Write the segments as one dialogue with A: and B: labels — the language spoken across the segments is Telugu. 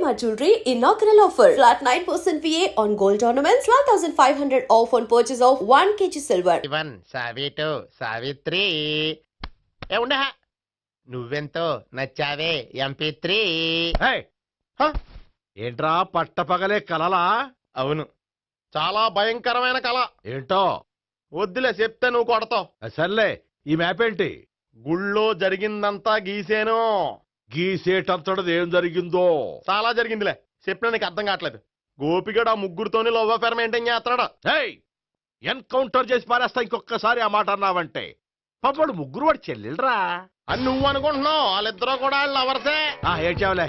A: Shalimar Jewelry inaugural offer. Flat 9% VA on gold ornaments, 12,500 off on purchase of 1 kg silver.
B: Ivan, Savitu, Savitri. ఉండా నువ్వెంతో నచ్చావే MP3.
C: ఏంట్రా పట్టపగలే కలలా?
B: అవును, చాలా భయంకరమైన కళ.
C: ఏంటో
B: వద్దులే, చెప్తే నువ్వు కొడతావు.
C: సర్లే, ఈ మ్యాప్ ఏంటి?
B: గుళ్ళో జరిగిందంతా గీసేను.
C: గీసేటంతటది ఏం జరిగిందో?
B: చాలా జరిగిందిలే, చెప్పినా నీకు అర్థం కావట్లేదు. గోపిగడు ఆ ముగ్గురుతోని లవ్ అఫేర్ మెయింటైన్ చేస్తున్నాడు.
C: ఎన్కౌంటర్ చేసి పారేస్తా ఇంకొకసారి ఆ మాట అన్నావంటే. పాపడు ముగ్గురు వాడు చెల్లెలరా
B: అని నువ్వు అనుకుంటున్నావు, వాళ్ళిద్దరూ కూడా లవర్సే.
C: ఏడ్చావులే.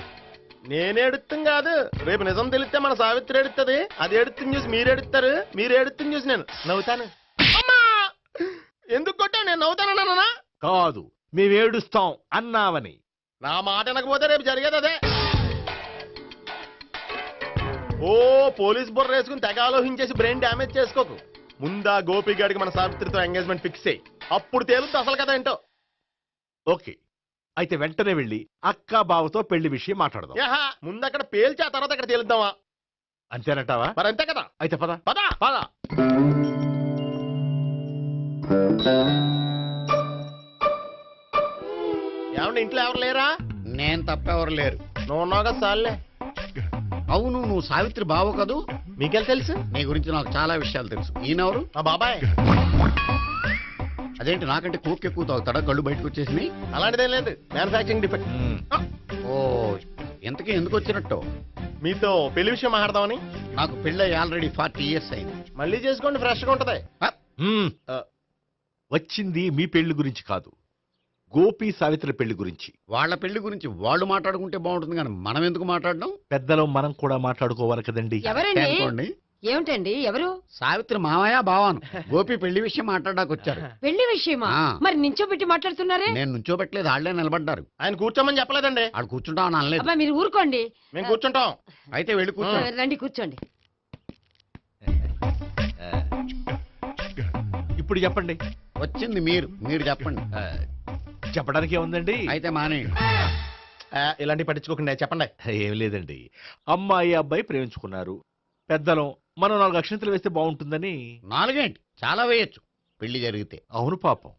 B: నేనేడుతుంది కాదు, రేపు నిజం తెలిస్తే మన సావిత్రి ఎడుతుంది. అది ఎడుతుంది చూసి మీరు ఎడుతారు, మీరు ఎడుతుంది చూసి నేను నవ్వుతాను. అమ్మా, ఎందుకు కొట్టావు? నేను నవ్వుతానన్నా
C: కాదు, మేమేడుస్తాం అన్నావని.
B: నా మాట వినకపోతే రేపు జరిగేది అదే. ఓ పోలీస్ బుర్ర వేసుకుని తెగ ఆలోచించేసి బ్రెయిన్ డ్యామేజ్ చేసుకోకు. ముందా గోపిగాడికి మన సావిత్రితో ఎంగేజ్మెంట్ ఫిక్స్ అయ్యి అప్పుడు తేలుద్ది అసలు కదా ఏంటో.
C: ఓకే, అయితే వెంటనే వెళ్ళి అక్క బావతో పెళ్లి విషయం మాట్లాడదాం.
B: ముందు అక్కడ పేల్చి ఆ తర్వాత అక్కడ తేలుద్దామా?
C: అంతేనంటావా?
B: మరి అంతే కదా.
C: అయితే పద
B: పద
C: పద.
B: ఏమంటే ఇంట్లో ఎవరు లేరా?
D: నేను తప్పెవరు లేరు.
B: నువ్వు ఉన్నావు కదా సార్లే.
D: అవును, నువ్వు సావిత్రి బావ కదూ?
B: మీకెళ్ళి తెలుసు?
D: నీ గురించి నాకు చాలా విషయాలు తెలుసు. ఈయనెవరు?
B: మా బాబాయ్.
D: అదేంటి నాకంటే కోక్ ఎక్కువ తాగుతాడా? కళ్ళు బయటకు వచ్చేసి.
B: అలాంటిదేం లేదు, మ్యానుఫాక్చరింగ్ డిఫెక్ట్.
D: ఓ, ఇంతకీ ఎందుకు వచ్చినట్టు?
B: మీతో పెళ్లి విషయం మాట్లాడదామని.
D: నాకు పెళ్ళి ఆల్రెడీ 40 years అయింది.
B: మళ్ళీ చేసుకోండి, ఫ్రెష్ గా ఉంటది.
C: వచ్చింది మీ పెళ్లి గురించి కాదు, గోపి సావిత్రి పెళ్లి గురించి.
D: వాళ్ళ పెళ్లి గురించి వాళ్ళు మాట్లాడుకుంటే బాగుంటుంది, కానీ మనం ఎందుకు మాట్లాడడం?
C: పెద్దలో మనం కూడా మాట్లాడుకోవాలి కదండి.
D: అనుకోండి.
E: ఏమిటండి ఎవరు?
D: సావిత్రి మామయ్య బావాను. గోపి పెళ్లి విషయం మాట్లాడడానికి వచ్చారు.
E: పెళ్లి విషయమా? మరి నించోబెట్టి మాట్లాడుతున్నారే?
D: నేను నుంచోబెట్టలేదు, వాళ్ళే నిలబడ్డారు.
B: ఆయన కూర్చోమని చెప్పలేదండి.
D: వాళ్ళు కూర్చుంటామని అనలేదు.
E: అబ్బా మీరు ఊరుకోండి.
B: మేము కూర్చుంటాం.
D: అయితే వెళ్ళి కూర్చోండి.
E: రండి కూర్చోండి.
C: ఇప్పుడు చెప్పండి.
D: వచ్చింది మీరు చెప్పండి.
C: చెప్పడానికి ఏముందండి?
D: అయితే మానేయండి.
B: ఇలాంటి పట్టించుకోకుండా చెప్పండి.
C: ఏం లేదండి, అమ్మాయి అబ్బాయి ప్రేమించుకున్నారు. పెద్దలం మనం 4 అక్షంతలు వేస్తే బాగుంటుందని.
D: 4 ఏంటి, చాలా వేయచ్చు పెళ్లి జరిగితే.
C: అవును, పాపం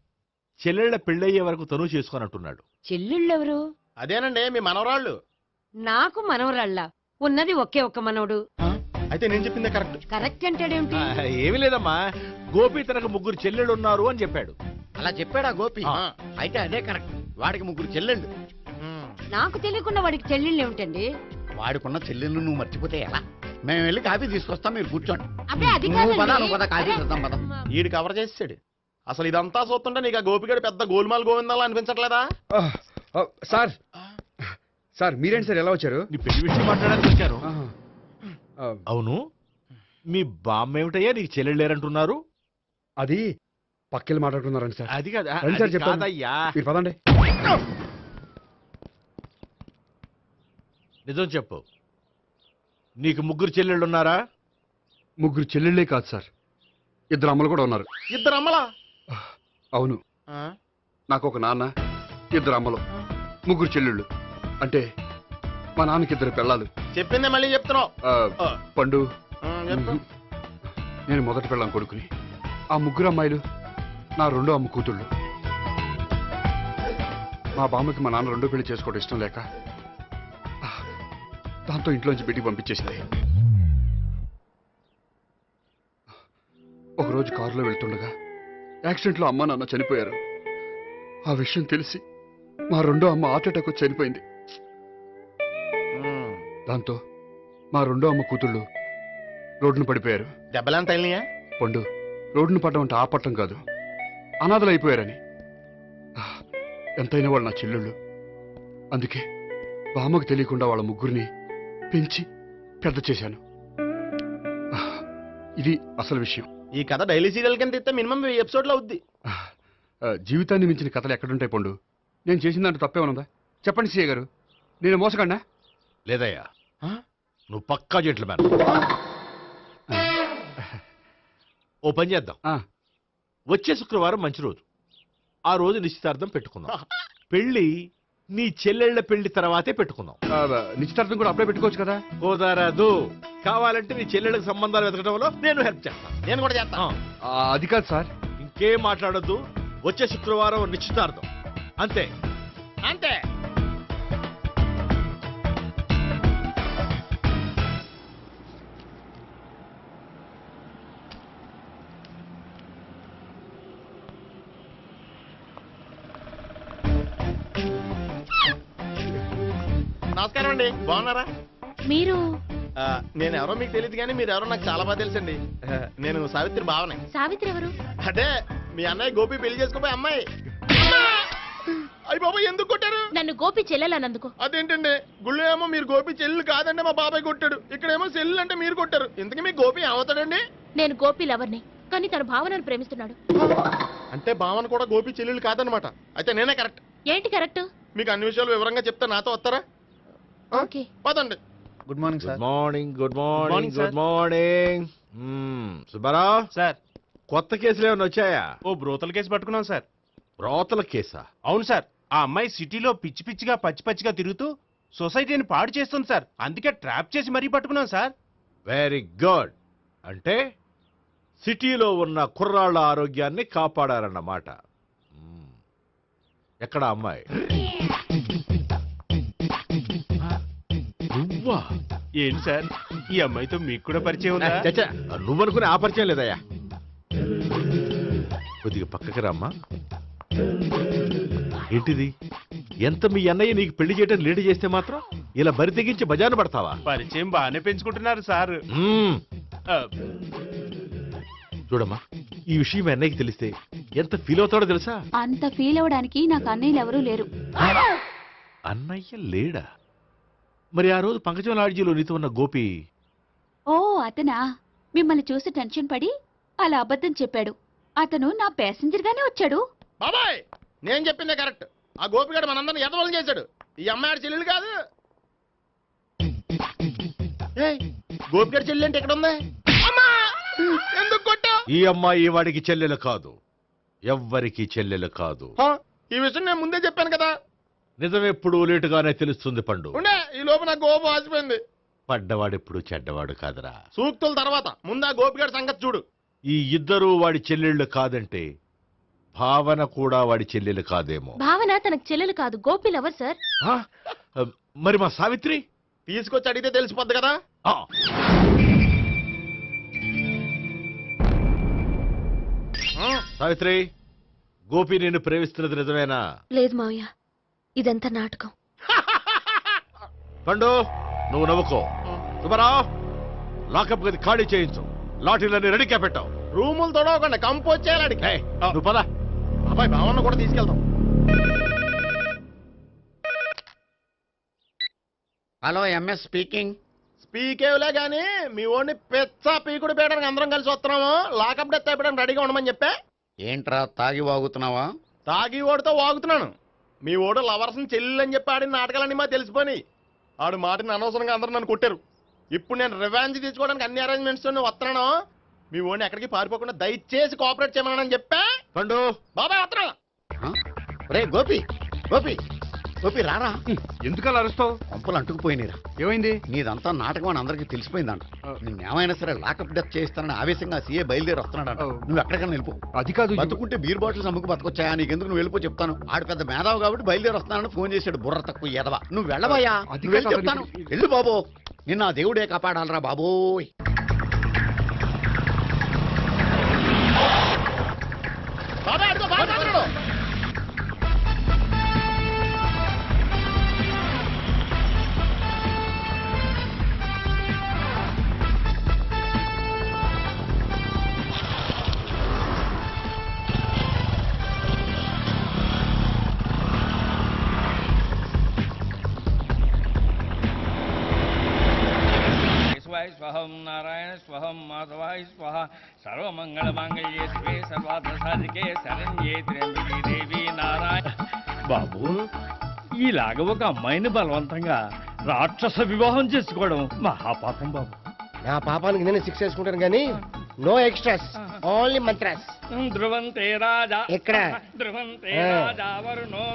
C: చెల్లెళ్ళ పెళ్ళయ్యే వరకు తను చేసుకున్నట్టున్నాడు.
E: చెల్లెళ్ళెవరు?
B: అదేనండి మీ మనవరాళ్ళు.
E: నాకు మనవరాళ్ళ ఉన్నది ఒకే ఒక్క మనవడు.
B: అయితే నేను చెప్పిందే కరెక్ట్.
E: కరెక్ట్ అంటాడేమిటి?
C: ఏమి లేదమ్మా, గోపి తనకు 3 చెల్లెళ్ళు ఉన్నారు అని చెప్పాడు.
D: అలా చెప్పాడా గోపి? అయితే అదే కరెక్ట్. వాడికి 3 చెల్లెళ్ళు.
E: నాకు తెలియకుండా వాడికి చెల్లెళ్ళు ఏమిటండి?
D: వాడికున్న చెల్లెళ్ళు నువ్వు మర్చిపోతే ఎలా? మేము వెళ్ళి కాఫీ తీసుకొస్తాం, మీరు కూర్చోండి.
E: అబ్బే అది
D: కాఫీ చేద్దాం పద.
B: ఈడు కవర్ చేసాడు. అసలు ఇదంతా చూస్తుంటే నీకు ఆ గోపిగడు పెద్ద గోల్మాల్ గోవిందాలు అనిపించట్లేదా?
F: సార్ సార్ మీరేంటి సార్ ఎలా వచ్చారు?
C: నీ పెళ్లి విషయం మాట్లాడడానికి వచ్చాను. అవును, మీ బామ్మ ఏమిటయ్యా నీకు చెల్లెళ్ళు లేరంటున్నారు?
F: అది పక్కెళ్ళి మాట్లాడుతున్నారండి సార్.
C: అది కాదు
F: సార్, చెప్పండి. మీరు పదండి.
C: నిజం చెప్పు, నీకు 3 చెల్లెళ్ళు ఉన్నారా?
F: 3 చెల్లెళ్ళే కాదు సార్, 2 అమ్మలు కూడా ఉన్నారు.
B: 2 అమ్మలా?
F: అవును, నాకు ఒక నాన్న, 2 అమ్మలు, 3 చెల్లెళ్ళు. అంటే మా నాన్నకి 2 పిల్లలు.
B: చెప్పిందే మళ్ళీ చెప్తున్నావు.
F: పండు, నేను మొదటి పెళ్ళాం కొడుకుని. ఆ 3 అమ్మాయిలు నా 2వ అమ్మ కూతుళ్ళు. మా బామ్మకి మా నాన్న 2వ పెళ్లి చేసుకోవడం ఇష్టం లేక దాంతో ఇంట్లోంచి బిడ్డికి పంపించేసింది. ఒకరోజు కారులో వెళ్తుండగా యాక్సిడెంట్లో అమ్మ నాన్న చనిపోయారు. ఆ విషయం తెలిసి మా 2వ అమ్మ హార్ట్ అటాక్ వచ్చి చనిపోయింది. దాంతో మా 2వ అమ్మ కూతుళ్ళు రోడ్డును పడిపోయారు.
B: దెబ్బలంత తగిలినాయా?
F: పండు, రోడ్డును పడ్డం అంటే ఆపట్టం కాదు, అనాథలు అయిపోయారని. ఎంతైనా వాళ్ళు నా చెల్లెళ్ళు. అందుకే బామ్మకు తెలియకుండా వాళ్ళ 3 పెంచి పెద్ద చేశాను. ఇది అసలు విషయం.
B: ఈ కథ డైలీ సీరియల్ కింద ఇస్తే మినిమం 1000 ఎపిసోడ్లు అవుద్ది.
F: జీవితాన్ని మించిన కథలు ఎక్కడుంటాయి పండు? నేను చేసిన దాంట్లో తప్పేమనుందా? చెప్పండి సీఏ గారు, నేను మోసగండా?
C: లేదయ్యా, నువ్వు పక్కా జెంట్లమ్యాన్. ఓ పని చేద్దాం, వచ్చే శుక్రవారం మంచి రోజు. ఆ రోజు నిశ్చితార్థం పెట్టుకుందాం. పెళ్లి నీ చెల్లెళ్ళ పెళ్లి తర్వాతే పెట్టుకుందాం.
F: నిశ్చితార్థం కూడా అప్పుడే పెట్టుకోవచ్చు కదా.
C: కుదరదు. కావాలంటే నీ చెల్లెళ్ళకి సంబంధాలు వెతకడంలో నేను హెల్ప్ చేస్తాను.
B: నేను కూడా చేస్తాను.
F: అది కాదు సార్.
C: ఇంకేం మాట్లాడొద్దు. వచ్చే శుక్రవారం నిశ్చితార్థం. అంతే
B: అంతే. నమస్కారం అండి, బాగున్నారా?
E: మీరు
B: నేను ఎవరో మీకు తెలియదు కానీ మీరు ఎవరో నాకు చాలా బాగా తెలుసండి. నేను సావిత్రి బావనే.
E: సావిత్రి ఎవరు?
B: అదే మీ అన్నయ్య గోపి పెళ్లి చేసుకోపోయి అమ్మాయి. అయ్యి బాబాయ్ ఎందుకు కొట్టారు?
E: నన్ను గోపి చెల్లెలన్నందుకు.
B: అదేంటండి, గుళ్ళు ఏమో మీరు గోపి చెల్లు కాదంటే మా బాబాయ్ కొట్టాడు, ఇక్కడేమో చెల్లు అంటే మీరు కొట్టారు. ఇంతకీ మీ గోపి ఏమవుతాడండి?
E: నేను గోపి లవర్ని, కానీ తన భావనను ప్రేమిస్తున్నాడు.
B: అంటే భావన కూడా గోపి చెల్లెలు కాదనమాట. అయితే నేనే కరెక్ట్.
E: ఏంటి కరెక్ట్?
B: మీకు అన్ని విషయాలు వివరంగా చెప్తే నాతో వస్తారా?
E: ఓకే
B: పదండి.
D: Good morning
C: good morning. Good morning. Good morning. Subbarao
G: sir,
C: కొత్త కేసులు ఏమైనా వచ్చాయా?
G: ఓ బ్రోతల కేసు పట్టుకున్నాం సార్.
C: రోతల కేసా?
G: అవును సార్, ఆ అమ్మాయి సిటీలో పిచ్చి పిచ్చిగా పచ్చి పచ్చిగా తిరుగుతూ సొసైటీని పాడు చేస్తుంది సార్. అందుకే ట్రాప్ చేసి మరీ పట్టుకున్నాం సార్.
C: Very good. అంటే సిటీలో ఉన్న కుర్రాళ్ళ ఆరోగ్యాన్ని కాపాడారన్నమాట. ఎక్కడ అమ్మాయి? నువ్వా?
G: ఏంటి సార్, ఈ అమ్మాయితో మీకు కూడా పరిచయం ఉందా?
C: చచ్చా, నువ్వనుకునే ఆ పరిచయం లేదయ్యా. కొద్దిగా పక్కకి రామ్మా. ఏంటిది? ఎంత మీ అన్నయ్య నీకు పెళ్లి చేయడం లేట్ చేస్తే మాత్రం ఇలా బరి తెగించి బజారు పడతావా?
G: పరిచయం బాగానే పెంచుకుంటున్నారు సార్.
C: చూడమ్మా, ఈ విషయం మీ అన్నయ్యకి తెలిస్తే ఎంత ఫీల్ అవుతాడో తెలుసా?
H: అంత ఫీల్ అవడానికి నాకు అన్నయ్యలు ఎవరూ లేరు.
C: అన్నయ్య లేడా? మరి ఆ రోజు పంకజం లాడ్జీలో నీతో ఉన్న గోపి?
H: ఓ అతనా? మిమ్మల్ని చూసి టెన్షన్ పడి అలా అబద్ధం చెప్పాడు. అతను నా ప్యాసింజర్ గానే వచ్చాడు.
B: బాబాయ్ నేను చెప్పిందే కరెక్ట్. ఆ గోపిగాడు మనందరిని ఎదవలం చేశాడు. ఈ అమ్మాయి చెల్లెలు కాదు. గోపిగాడి చెల్లెలు అంటే ఎక్కడ ఉంది? ఎందుకు కొట్టా?
C: ఈ అమ్మాయి వాడికి చెల్లెలు కాదు, ఎవ్వరికి చెల్లెలు కాదు.
B: ఈ విషయం నేను ముందే చెప్పాను కదా.
C: నిజమెప్పుడు లేటుగానే తెలుస్తుంది పండు.
B: ఉండే ఈ లోపు నా గోపు ఆసిపోయింది.
C: పడ్డవాడెప్పుడు చెడ్డవాడు కాదురా.
B: సూక్తుల తర్వాత ముందు ఆ గోపిగాడి సంగతి చూడు.
C: ఈ ఇద్దరూ వాడి చెల్లెళ్ళు కాదంటే భావన కూడా వాడి చెల్లెలు కాదేమో.
E: భావన తనకు చెల్లెలు కాదు, గోపి లవర్ సార్.
C: మరి మా సావిత్రి?
B: తీసుకొచ్చి అడిగితే తెలిసిపోద్ది కదా.
C: సావిత్రి, గోపి నేను ప్రేమిస్తున్నది నిజమేనా?
E: లేదు మావయ్య, ఇదంతా నాటకం.
C: పండు నువ్వు నవ్వుకో. సుబ్బారావు, లాకప్ గది ఖాళీ చేయించు. లాఠీలన్నీ రెడీగా పెట్టావు.
B: రూములు తొడవకుండా కంపోజ్ చేయాలి.
C: నువ్వు పద.
B: అబ్బాయి భావన కూడా తీసుకెళ్తాం.
D: Hello, MS speaking.
B: స్పీకేవ్లే గానీ మీ ఓడిని పెచ్చ పీకుడు పేయడానికి అందరం కలిసి వస్తున్నాము. లాకప్ డెత్ అయిపోయడానికి రెడీగా ఉండమని చెప్పే.
D: ఏంట్రా తాగి వాగుతున్నావా?
B: తాగి ఓడితో వాగుతున్నాను. మీ ఓడు లవర్స్ని చెల్లెలని చెప్పి ఆడిన నాటకాలన్నీ మా తెలిసిపోయి ఆడు మాటని అనవసరంగా అందరూ నన్ను కొట్టారు. ఇప్పుడు నేను రివెంజ్ తీసుకోవడానికి అన్ని అరేంజ్మెంట్స్ వస్తున్నాను. మీ ఓడిని ఎక్కడికి పారిపోకుండా దయచేసి కోఆపరేట్ చేయమని చెప్పా.
C: పండు
B: బాబాయ్ వస్తున్నా.
D: రే గోపి, గోపి, గోపి రారా.
F: ఎందుకలా అరుస్తావు?
D: పంపులు అంటుకుపోయినరా.
F: ఏమైంది?
D: నీదంతా నాటకం అని అందరికీ తెలిసిపోయిందంట. నిన్నేమైనా సరే లాకప్ డెత్ చేస్తానని ఆవేశంగా సీఏ బయలుదేరి వస్తున్నాడంట. నువ్వు ఎక్కడికైనా వెళ్ళిపో.
F: అది కాదు.
D: బతుకుంటే బీర్ బాటిల్స్ అమ్ముకు బతకొచ్చాయా? నీకెందుకు? నువ్వు వెళ్ళిపో చెప్తాను. ఆడు పెద్ద మేధావు కాబట్టి బయలుదేరి వస్తానని ఫోన్ చేశాడు. బుర్ర తక్కువ ఎదవా. నువ్వు వెళ్ళబోయా? చెప్తాను వెళ్ళు బాబో. నిన్న ఆ దేవుడే కాపాడాలరా బాబోయ్.
B: బాబాయ్ అడుగు, బాబాయ్ అడుగు.
I: స్వహం నారాయణ స్వహం మాధవాయ స్వహ సర్వమంగళమాంగళ్యే శివే సర్వార్థసాధికే శరణ్యే త్ర్యంబకే దేవి నారాయణ. బాబు, ఇలాగ ఒక అమ్మాయిని బలవంతంగా రాక్షస వివాహం చేసుకోవడం మహాపాపం బాబు.
B: నా పాపానికి నేను శిక్ష వేసుకుంటాను కానీ నో ఎక్స్ట్రాస్, ఓన్లీ మంత్రాస్.
I: ధ్రువంతే రాజా
B: ఎక్కడ?
I: ధ్రువంతే రాజా వరుణో.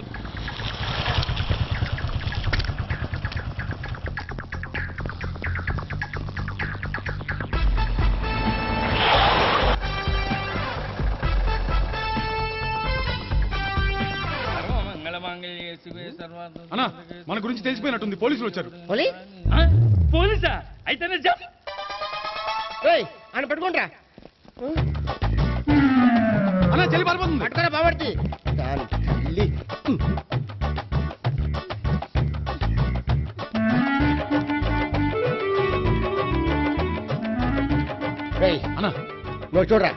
F: గురించి తెలిసిపోయినట్టుంది, పోలీసులు వచ్చారు.
I: పోలీసా? అయితేనే జప్.
B: ఆయన పట్టుకుంటా
F: అన్నా చెల్లి పారిపోతుంది.
B: పట్టుకురా బాబర్తి.
F: అన్నా
B: నువ్వు చూడరా.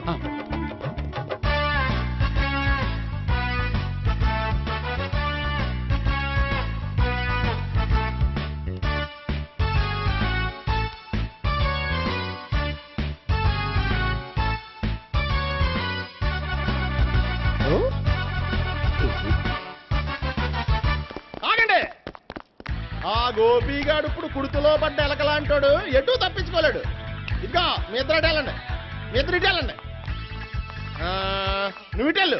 B: ఆగండి. ఆ గోపిగాడు ఇప్పుడు కుడుతులో పడ్డ ఎలకలాంటాడు, ఎటు తప్పించుకోలేడు. ఇంకా మీ ఇద్దరు ఇటేళ్ళండి, మీ ఇద్దరు ఇటేళ్ళండి. నువ్వు ఇటెళ్ళు.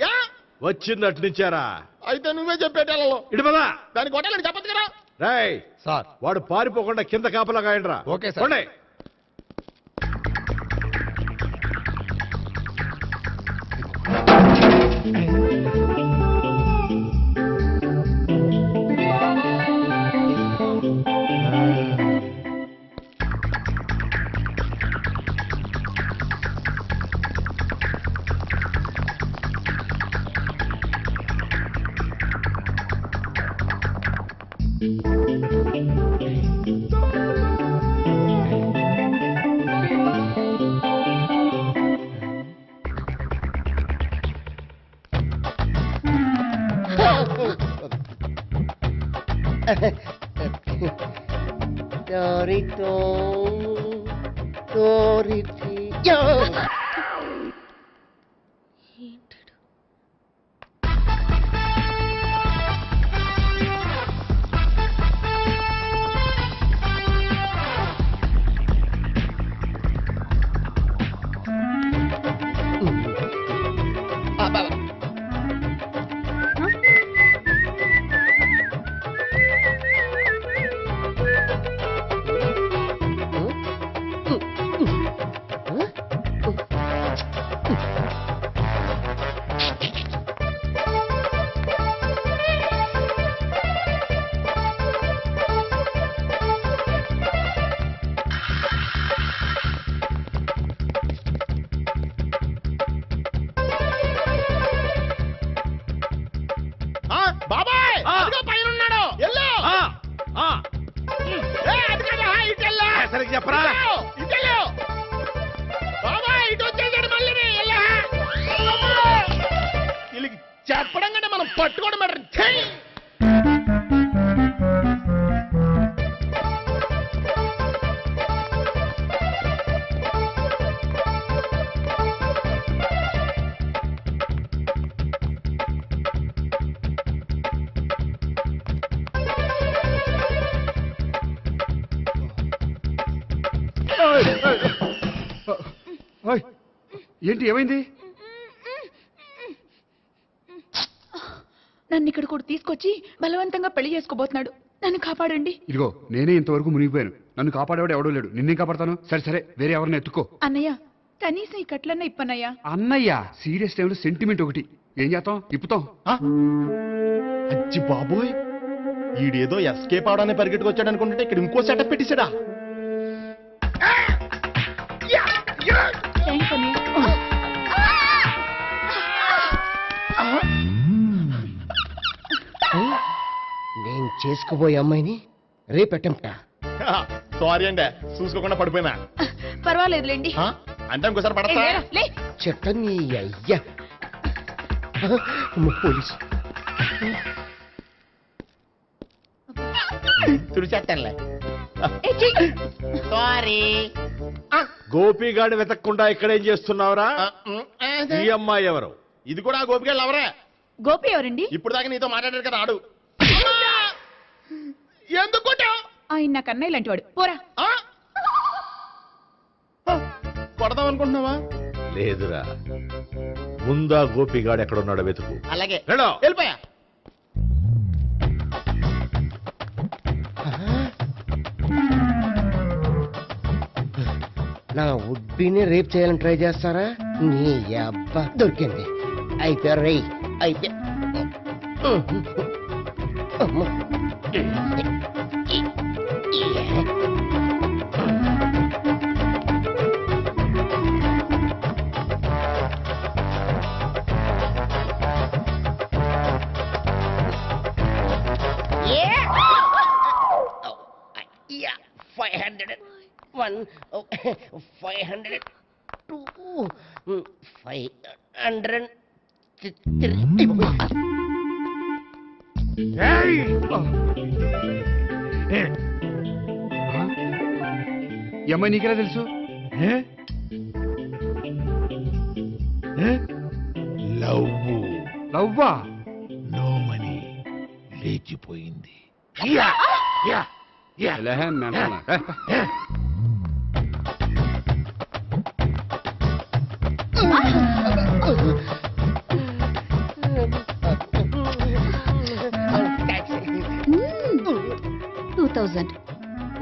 B: యా
C: వచ్చింది అట్నుంచారా?
B: అయితే నువ్వే చెప్పేటెళ్ళలో
C: ఇటు పదా.
B: దానికి కొట్టాలని చెప్పచ్చు కదా.
C: రేయ్
F: సార్.
C: వాడు పారిపోకుండా కింద కాపలా కాయండిరా.
F: Okay sir.
C: పోండి.
B: బాబాయ్ పైన ఉన్నాడు. ఎల్లో
C: సరిగ్గా చెప్పరా?
B: ఇటెళ్ళు బాబాయ్. ఇటు వచ్చేసాడు మళ్ళీ. వీళ్ళకి చెప్పడం కంటే మనం పట్టుకోవడం బెటర్.
F: ఏంటి ఏమైంది?
H: నన్ను ఇక్కడ కూడా తీసుకొచ్చి బలవంతంగా పెళ్లి చేసుకోబోతున్నాడు. నన్ను కాపాడండి.
F: ఇదిగో నేనే ఇంతవరకు మునిగిపోయాను. నన్ను కాపాడేవాడు ఎవడో లేడు. నిన్నే కాపాడతాను. సరే సరే, వేరే ఎవరిని ఎత్తుకో.
H: అన్నయ్య కనీసం ఈ కట్లన్నా ఇప్పన్నయ్యా.
F: అన్నయ్య సీరియస్ టైంలో సెంటిమెంట్ ఒకటి. ఏం చేస్తాం? ఇప్పుతాం.
B: అజ్జి బాబోయ్, ఈడేదో ఎస్కేప్ అవడానికి పరిగెట్టుకొచ్చాడు అనుకుంటే ఇక్కడ ఇంకో సెటప్ పెట్టేశాడా.
H: థ్యాంక్స్ అన్నయ్య.
J: నేను చేసుకుపోయే అమ్మాయిని రేపెట్టంటా.
B: సారీ అండి, చూసుకోకుండా పడిపోయినా.
H: పర్వాలేదులేండి.
B: అంటే ఇంకోసారి పడతా.
J: చెట్ట నీ అయ్యా పోలీసు
B: తుడిచేస్తానులే. సారీ.
C: గోపిగాడు వెతకకుండా ఇక్కడేం చేస్తున్నావురా? ఈ అమ్మాయి ఎవరు?
B: ఇది కూడా గోపిగాళ్ళు ఎవరే?
H: గోపి ఎవరండి?
B: ఇప్పుడు దాకా నీతో మాట్లాడారు కదా ఆడు. ఎందుకు
H: ఆయన నాకు అన్నయ్య లాంటి వాడు. పోరా.
B: కొడదాం అనుకుంటున్నావా?
C: లేదురా, ముందా గోపిగాడు ఎక్కడున్నాడో వెతుకు.
B: అలాగే
C: వెళ్ళో.
B: వెళ్ళిపోయా.
J: నా ఉడ్బీని రేప్ చేయాలని ట్రై చేస్తారా? నీ అబ్బా దొరికింది. అయిపోయారు రై. అయిపోయా.
F: అమ్మాయి నీకెలా తెలుసు? లవ్వా?
C: నో మనీ లేచిపోయింది.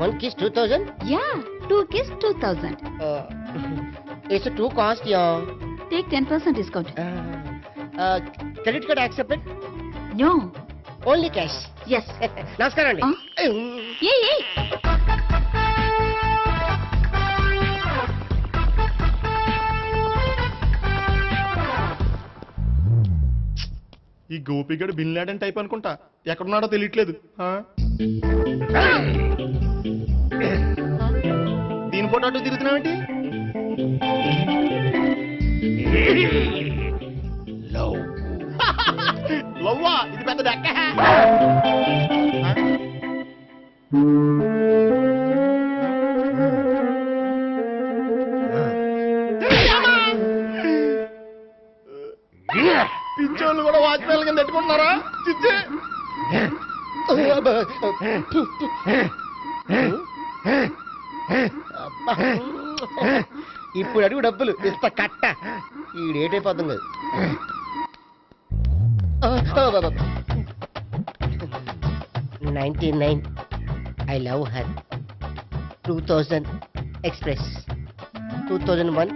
J: One kiss 2000?
H: Yeah, 2 kiss 2000.
J: It's too cost, yeah.
H: Take 10% discount.
J: Credit card accepted?
H: No.
J: Only cash.
H: Yes.
J: నమస్కారం అండి.
H: Hey.
B: ఈ గోపిగడు బిన్ లాడెన్ టైప్ అనుకుంటా, ఎక్కడున్నాడో తెలియట్లేదు. దీని ఫోటో అటు తిరుగుతున్నావేంటి? లవ్వా? ఇది పెద్ద డెక్క. పింఛోళ్ళు కూడా వాచ్మెన్ కింద పెట్టుకుంటున్నారా? చిచ్చే
J: ఇప్పుడు అడుగు డబ్బులు ఇంత కట్ట ఈ డేట్ అయిపోతుంది కదా. 99 I love her. 2000 express. 2001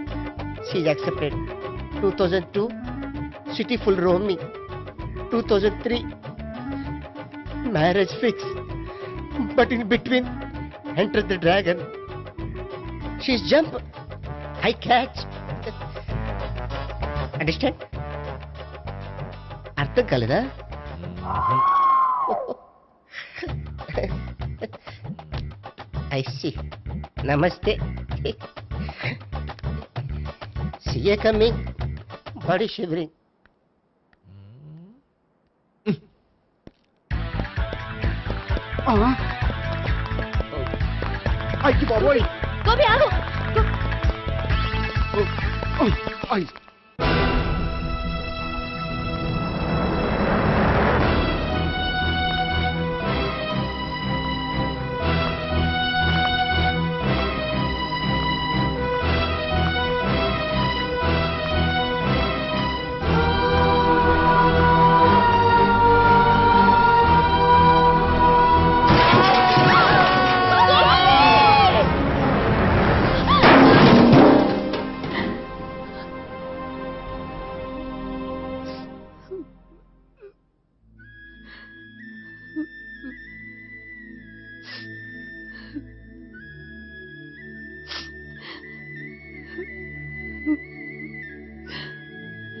J: she's accepted. 2002 city full roaming. 2003 marriage fix. But in between entered the dragon. She's jump. I catch. Understand? అర్థం కాలేదా? I see. Namaste. See you coming. Body shivering.
F: అయ్యి బాబోయ్!
H: గోపి ఆగు.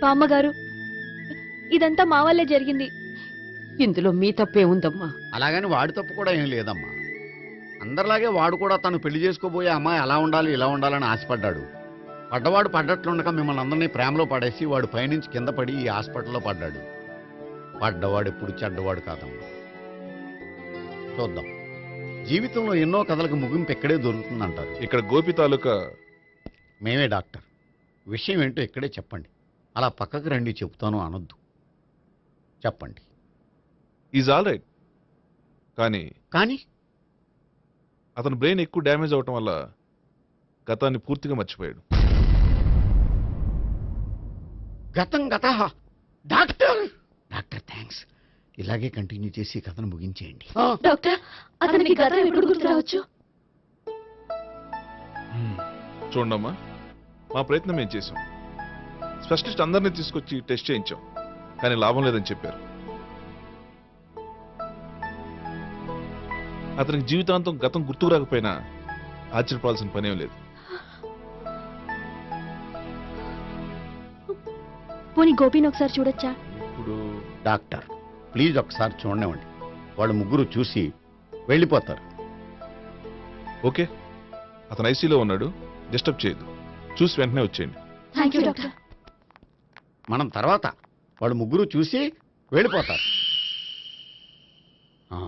K: బామ్మగారు, ఇదంతా మా వల్లే జరిగింది.
E: ఇందులో మీ తప్పే ఉందమ్మా.
D: అలాగని వాడి తప్పు కూడా ఏం లేదమ్మా. అందరిలాగే వాడు కూడా తను పెళ్లి చేసుకోబోయే అమ్మాయి అలా ఉండాలి ఇలా ఉండాలని ఆశపడ్డాడు. పడ్డవాడు పడ్డట్లుండగా మిమ్మల్ని అందరినీ ప్రేమలో పడేసి వాడు పైనుంచి కింద పడి ఈ హాస్పిటల్లో పడ్డాడు. పడ్డవాడు ఎప్పుడు చెడ్డవాడు కాదమ్మా. చూద్దాం, జీవితంలో ఎన్నో కథలకు ముగింపు ఎక్కడే దొరుకుతుందంటారు.
L: ఇక్కడ గోపి తాలూకా
D: మేమే డాక్టర్. విషయం ఏంటో ఇక్కడే చెప్పండి. అలా పక్కకు రండి చెప్తాను అనొద్దు. చెప్పండి.
L: Is all right. కానీ అతని బ్రెయిన్ ఎక్కువ డ్యామేజ్ అవటం వల్ల గతాన్ని పూర్తిగా మర్చిపోయాడు.
D: గతం గత. Doctor thanks. ఇలాగే కంటిన్యూ చేసి కథను ముగించేయండి.
K: డాక్టర్, అతనికి గతం ఎప్పుడు గుర్తు రావచ్చు?
L: చూడమ్మా, మా ప్రయత్నం మేము చేసాం. స్పెషలిస్ట్ అందరినీ తీసుకొచ్చి టెస్ట్ చేయించాం, కానీ లాభం లేదని చెప్పారు. అతనికి జీవితాంతం గతం గుర్తుకు రాకపోయినా ఆశ్చర్యపోవాల్సిన పనేం లేదు.
K: పోనీ గోపిని ఒకసారి చూడొచ్చా?
L: ఇప్పుడు
D: డాక్టర్ ప్లీజ్ ఒకసారి చూడనివ్వండి. వాళ్ళు ముగ్గురు చూసి వెళ్ళిపోతారు.
L: ఓకే, అతను ఐసీలో ఉన్నాడు, డిస్టర్బ్ చేయదు. చూసి వెంటనే వచ్చేయండి.
K: Thank you doctor.
D: మనం తర్వాత వాళ్ళు ముగ్గురు చూసి వెళ్ళిపోతారు. ఆ.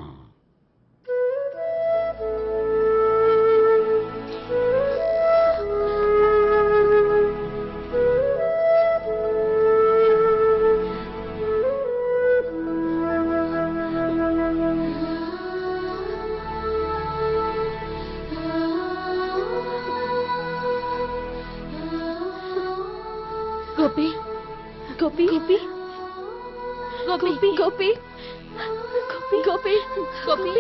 K: గోపి గోపి గోపి గోపి గోపి గోపి గోపి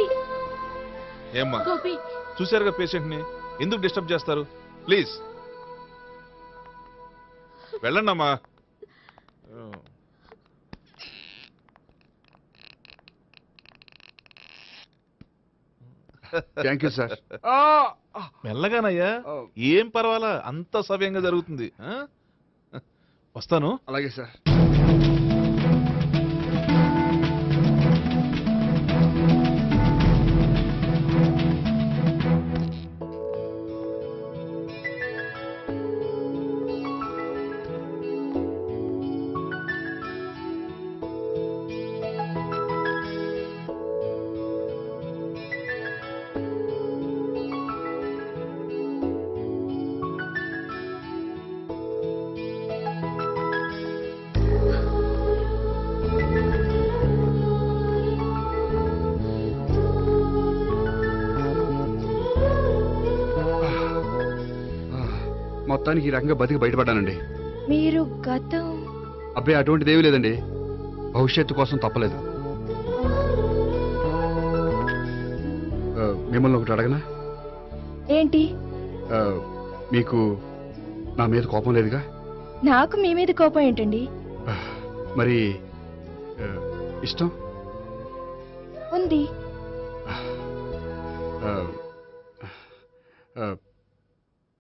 L: ఏమ్మా
K: గోపి
L: చూశారుగా పేషెంట్ ని, ఎందుకు డిస్టర్బ్ చేస్తారు? ప్లీజ్ వెళ్ళండి అమ్మా.
F: Thank you sir.
L: మెల్లగానయ్యా, ఏం పర్వాలా, అంత సవ్యంగా జరుగుతుంది. వస్తాను.
F: అలాగే సార్. మొత్తానికి ఈ రకంగా బతికి బయటపడ్డానండి.
K: మీరు గతం?
F: అబ్బాయి అటువంటిది ఏమీ లేదండి. భవిష్యత్తు కోసం తప్పలేదు. మిమ్మల్ని ఒకటి అడగనా?
K: ఏంటి?
F: మీకు నా మీద కోపం లేదుగా?
K: నాకు మీ మీద కోపం ఏంటండి?
F: మరి ఇష్టం
K: ఉంది.